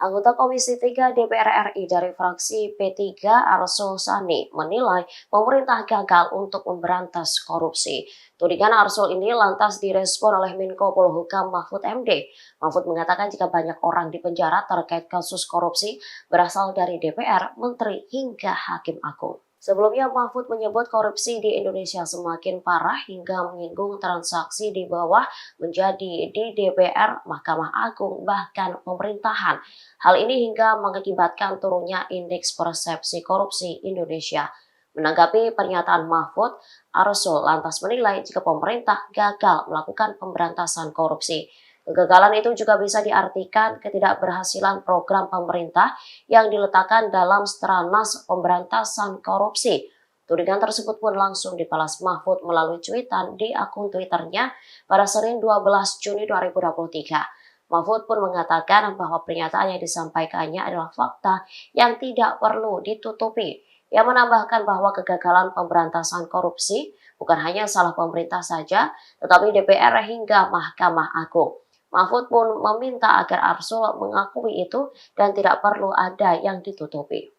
Anggota Komisi 3 DPR RI dari fraksi P3 Arsul Sani menilai pemerintah gagal untuk memberantas korupsi. Tudingan Arsul ini lantas direspon oleh Menko Polhukam Mahfud MD. Mahfud mengatakan jika banyak orang dipenjara terkait kasus korupsi berasal dari DPR, menteri hingga hakim agung. Sebelumnya, Mahfud menyebut korupsi di Indonesia semakin parah hingga menyinggung transaksi di bawah menjadi di DPR, Mahkamah Agung, bahkan pemerintahan. Hal ini hingga mengakibatkan turunnya indeks persepsi korupsi Indonesia. Menanggapi pernyataan Mahfud, Arsul lantas menilai jika pemerintah gagal melakukan pemberantasan korupsi. Kegagalan itu juga bisa diartikan ketidakberhasilan program pemerintah yang diletakkan dalam Stranas Pemberantasan Korupsi. Tudingan tersebut pun langsung dibalas Mahfud melalui cuitan di akun Twitternya pada Senin 12 Juni 2023. Mahfud pun mengatakan bahwa pernyataan yang disampaikannya adalah fakta yang tidak perlu ditutupi. Ia menambahkan bahwa kegagalan pemberantasan korupsi bukan hanya salah pemerintah saja, tetapi DPR hingga Mahkamah Agung. Mahfud pun meminta agar Arsul mengakui itu dan tidak perlu ada yang ditutupi.